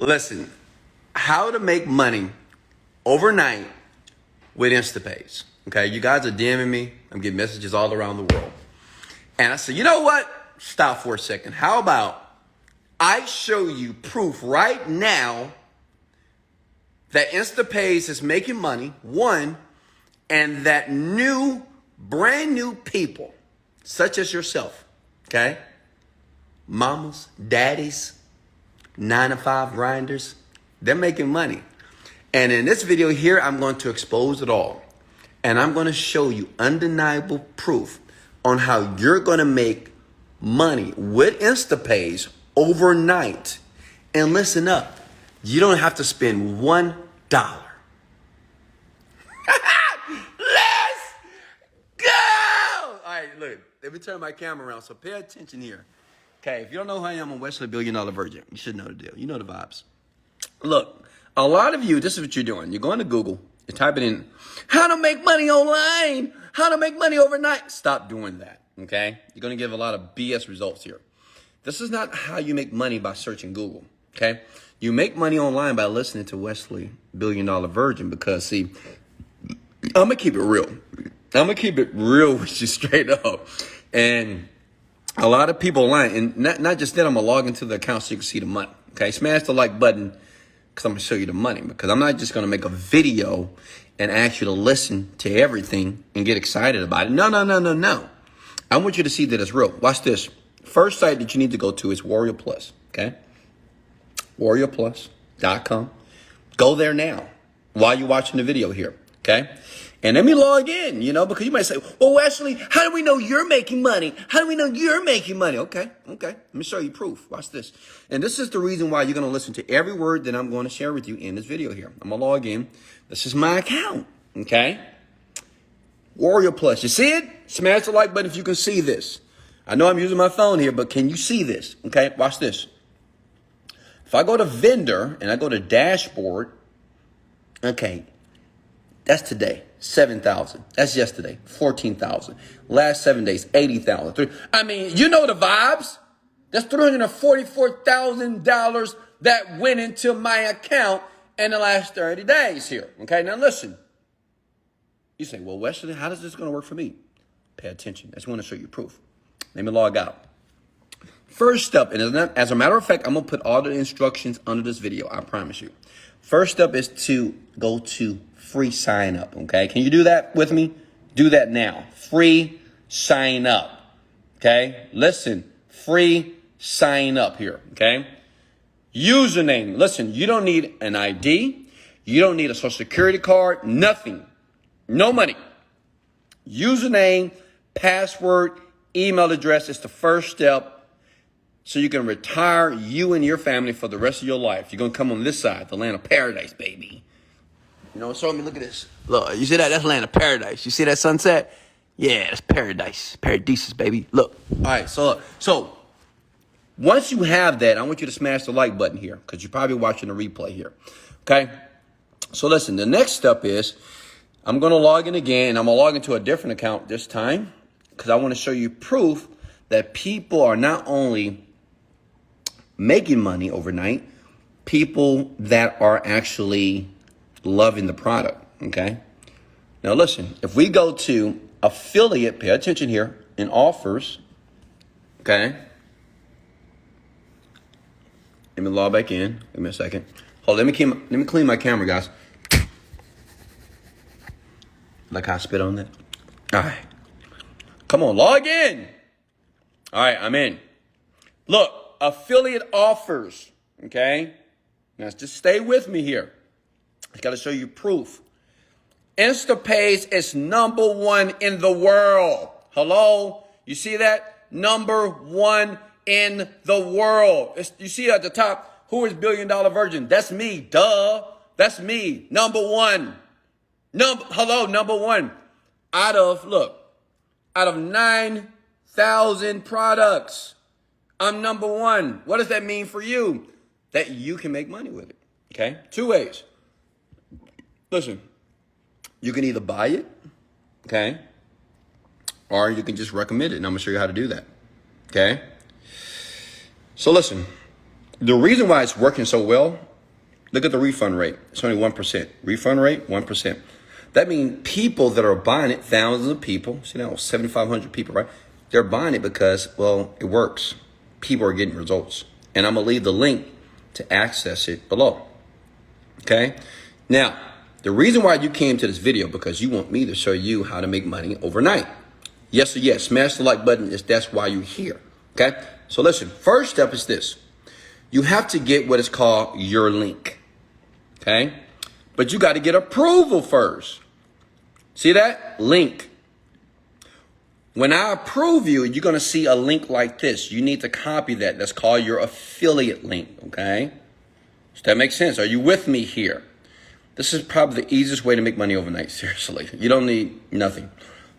Listen, how to make money overnight with InstaPayz. Okay, you guys are DMing me. I'm getting messages all around the world. And I said, you know what? Stop for a second. How about I show you proof right now that InstaPayz is making money, one, and that brand new people, such as yourself, okay? Mamas, daddies, 9-to-5 grinders, they're making money. And in this video here, I'm going to expose it all. And I'm going to show you undeniable proof on how you're going to make money with InstaPayz overnight. And listen up, you don't have to spend $1. Let's go! All right, look, let me turn my camera around, so pay attention here. Okay, if you don't know who I am, I'm Wesley Virgin. You should know the deal. You know the vibes. Look, a lot of you, this is what you're doing. You're going to Google, you're typing in, how to make money online, how to make money overnight. Stop doing that, okay? You're going to give a lot of BS results here. This is not how you make money by searching Google, okay? You make money online by listening to Wesley Virgin because, see, I'm going to keep it real. I'm going to keep it real with you straight up. And a lot of people online, and not just that, I'm going to log into the account so you can see the money, okay? Smash the like button because I'm going to show you the money, because I'm not just going to make a video and ask you to listen to everything and get excited about it. No. I want you to see that it's real. Watch this. First site that you need to go to is Warrior Plus, okay? WarriorPlus.com. Go there now while you're watching the video here, okay? And let me log in, because you might say, well, Wesley, how do we know you're making money? How do we know you're making money? Okay. Let me show you proof. Watch this. And this is the reason why you're going to listen to every word that I'm going to share with you in this video here. I'm going to log in. This is my account, okay? Warrior Plus. You see it? Smash the like button if you can see this. I know I'm using my phone here, but can you see this? Okay, watch this. If I go to vendor and I go to dashboard, okay, that's today, 7,000. That's yesterday, 14,000. Last 7 days, 80,000. I mean, you know the vibes. That's $344,000 that went into my account in the last 30 days here. Okay, now listen. You say, well, Wesley, how is this going to work for me? Pay attention. I just want to show you proof. Let me log out. First step, and as a matter of fact, I'm going to put all the instructions under this video, I promise you. First step is to go to free sign up, okay? Can you do that with me? Do that now. Free sign up, okay? Listen, free sign up here, okay? Username. Listen, you don't need an ID. You don't need a social security card. Nothing. No money. Username, password, email address is the first step so you can retire you and your family for the rest of your life. You're going to come on this side, the land of paradise, baby. So I mean, look at this. Look, you see that? That's land of paradise. You see that sunset? Yeah, that's paradise. Paradises, baby. Look. All right, so once you have that, I want you to smash the like button here because you're probably watching the replay here. Okay? So listen, the next step is I'm going to log in again. I'm going to log into a different account this time because I want to show you proof that people are not only making money overnight, people that are actually loving the product, okay? Now listen, if we go to affiliate, pay attention here, in offers, okay? Let me log back in. Give me a second. Hold on, let me clean my camera, guys. Like how I spit on that? All right. Come on, log in. All right, I'm in. Look, affiliate offers, okay? Now, just stay with me here. I got to show you proof. InstaPayz is #1 in the world. Hello? You see that? #1 in the world. You see at the top, who is $1 billion virgin? That's me, duh. That's me, #1. Hello, #1. Out of 9,000 products, I'm #1. What does that mean for you? That you can make money with it, okay? 2 ways. Listen, you can either buy it, okay? Or you can just recommend it, and I'm going to show you how to do that, okay? So listen, the reason why it's working so well Look at the refund rate. It's only 1%. Refund rate, 1%. That means people that are buying it, thousands of people, see now, 7,500 people, right? They're buying it because, well, it works. People are getting results. And I'm going to leave the link to access it below. Okay? Now, the reason why you came to this video, because you want me to show you how to make money overnight. Yes or yes, smash the like button. That's why you're here. Okay? So listen, first step is this. You have to get what is called your link. Okay? But you got to get approval first. See that? Link. When I approve you, you're going to see a link like this. You need to copy that. That's called your affiliate link. Okay? Does that make sense? Are you with me here? This is probably the easiest way to make money overnight. Seriously. You don't need nothing.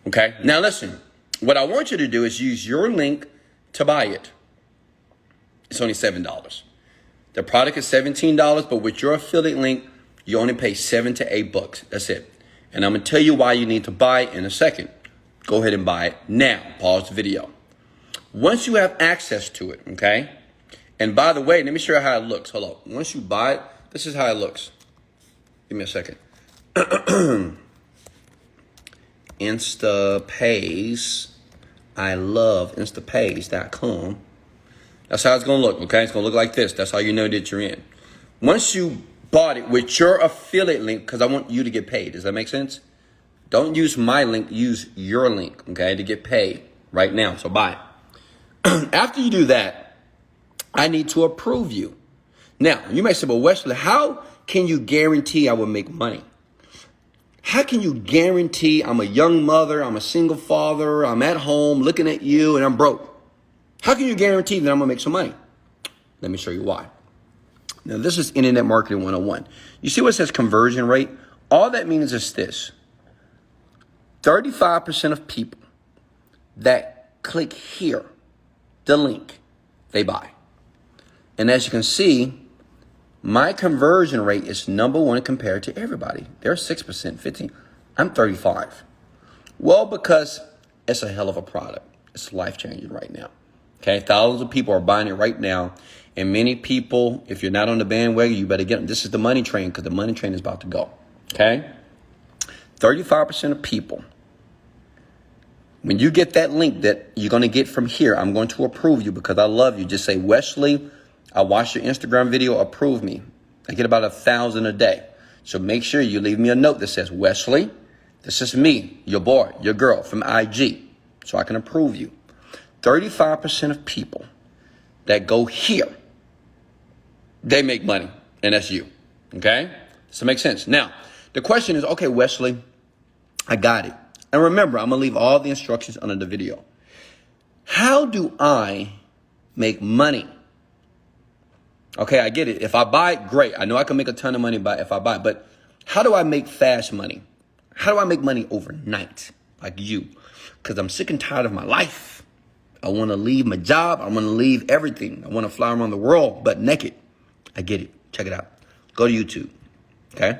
Okay? Now listen. What I want you to do is use your link to buy it. It's only $7. The product is $17, but with your affiliate link, you only pay $7 to $8. That's it. And I'm going to tell you why you need to buy it in a second. Go ahead and buy it now. Pause the video. Once you have access to it, okay? And by the way, let me show you how it looks. Hold on. Once you buy it, this is how it looks. Give me a second. InstaPayz. I love InstaPayz.com. That's how it's going to look, okay? It's going to look like this. That's how you know that you're in. Once you bought it with your affiliate link, because I want you to get paid. Does that make sense? Don't use my link. Use your link, okay, to get paid right now. So buy it. After you do that, I need to approve you. Now, you may say, well, Wesley, how can you guarantee I will make money? How can you guarantee I'm a young mother, I'm a single father, I'm at home looking at you and I'm broke? How can you guarantee that I'm going to make some money? Let me show you why. Now, this is Internet Marketing 101. You see what it says conversion rate? All that means is this. 35% of people that click here, the link, they buy. And as you can see, my conversion rate is number one compared to everybody. They're 6%, 15. I'm 35. Well, because it's a hell of a product. It's life-changing right now. Okay, thousands of people are buying it right now. And many people, if you're not on the bandwagon, you better get them. This is the money train because the money train is about to go. Okay? 35% of people, when you get that link that you're going to get from here, I'm going to approve you because I love you. Just say, Wesley, I watched your Instagram video, approve me. I get about 1,000 a day. So make sure you leave me a note that says, Wesley, this is me, your boy, your girl from IG, so I can approve you. 35% of people that go here, they make money, and that's you, okay? Does that make sense? Now, the question is, okay, Wesley, I got it. And remember, I'm going to leave all the instructions under the video. How do I make money? Okay, I get it. If I buy it, great. I know I can make a ton of money if I buy it, but how do I make fast money? How do I make money overnight like you? Because I'm sick and tired of my life. I want to leave my job. I want to leave everything. I want to fly around the world, but naked. I get it. Check it out. Go to YouTube. Okay?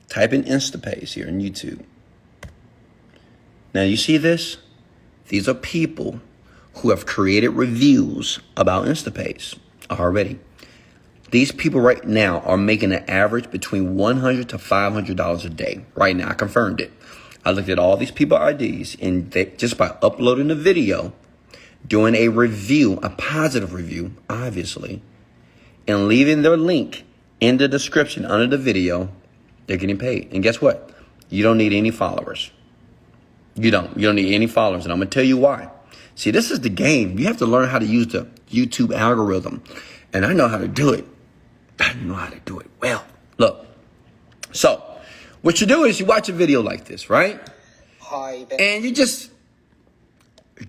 Type in InstaPayz here in YouTube. Now, you see this? These are people who have created reviews about InstaPayz already. These people right now are making an average between $100 to $500 a day. Right now, I confirmed it. I looked at all these people IDs, and they, just by uploading a video, doing a review, a positive review, obviously, and leaving their link in the description under the video, they're getting paid. And guess what? You don't need any followers. You don't need any followers, and I'm going to tell you why. See, this is the game. You have to learn how to use the YouTube algorithm, and I know how to do it. I know how to do it well. Look, so what you do is you watch a video like this, right? And you just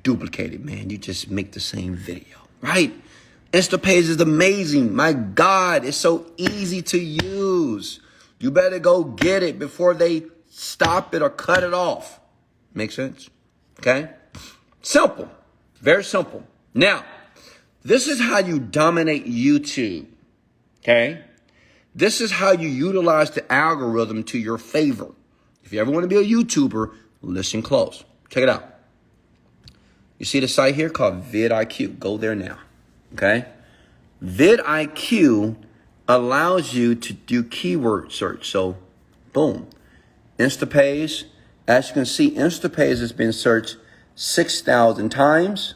duplicate it, man. You just make the same video, right? InstaPayz is amazing. My God, it's so easy to use. You better go get it before they stop it or cut it off. Make sense? Okay? Simple. Very simple. Now, this is how you dominate YouTube. Okay? This is how you utilize the algorithm to your favor. If you ever want to be a YouTuber, listen close. Check it out. You see the site here called vidIQ. Go there now. Okay? vidIQ allows you to do keyword search. So, boom. InstaPayz. As you can see, InstaPayz has been searched 6,000 times.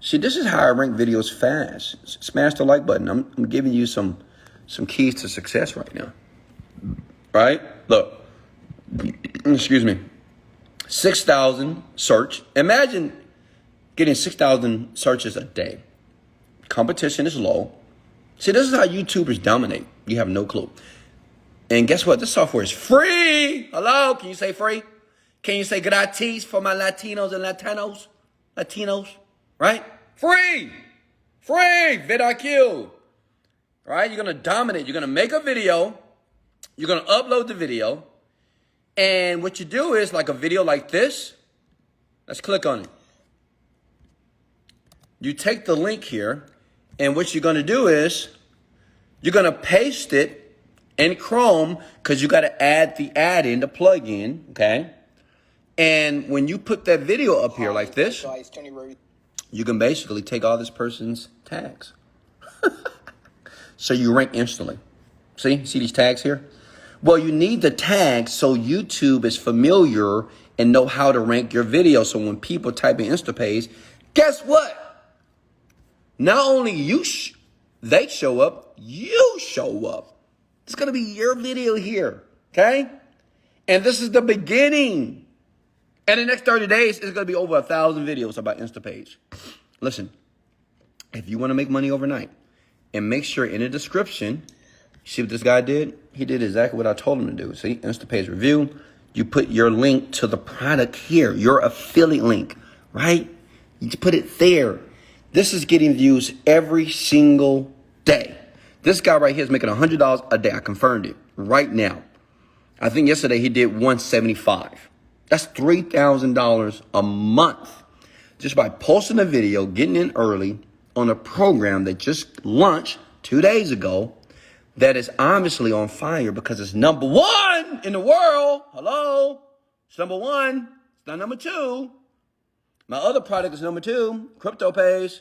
See, this is how I rank videos fast. Smash the like button. I'm giving you some keys to success right now. Right? Look. Excuse me. 6,000 search. Imagine getting 6,000 searches a day. Competition is low. See, this is how YouTubers dominate. You have no clue. And guess what? This software is free. Hello? Can you say free? Can you say gratis for my Latinos and Latinos? Latinos, right? Free. Free. VidIQ. Right? You're going to dominate. You're going to make a video. You're going to upload the video. And what you do is like a video like this. Let's click on it. You take the link here. And what you're going to do is you're going to paste it in Chrome because you got to add the add-in, the plug-in, okay? And when you put that video up here like this, you can basically take all this person's tags. So you rank instantly. See these tags here? Well, you need the tags so YouTube is familiar and know how to rank your video. So when people type in InstaPayz, guess what? Not only they show up, you show up. It's going to be your video here, okay? And this is the beginning. And the next 30 days, it's going to be over 1,000 videos about InstaPayz. Listen, if you want to make money overnight, and make sure in the description, see what this guy did? He did exactly what I told him to do. See, InstaPayz review. You put your link to the product here, your affiliate link, right? You put it there. This is getting views every single day. This guy right here is making $100 a day. I confirmed it right now. I think yesterday he did $175. That's $3,000 a month just by posting a video, getting in early on a program that just launched 2 days ago that is obviously on fire because it's #1 in the world. Hello? It's #1. It's not #2. My other product is #2, CryptoPayz.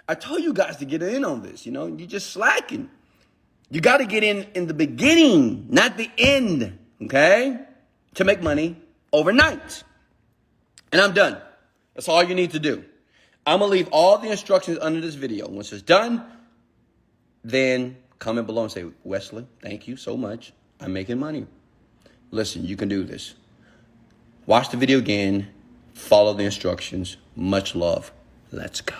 I told you guys to get in on this. You're just slacking. You got to get in the beginning, not the end, okay? To make money overnight. And I'm done. That's all you need to do. I'm going to leave all the instructions under this video. Once it's done, then comment below and say, Wesley, thank you so much. I'm making money. Listen, you can do this. Watch the video again. Follow the instructions. Much love. Let's go.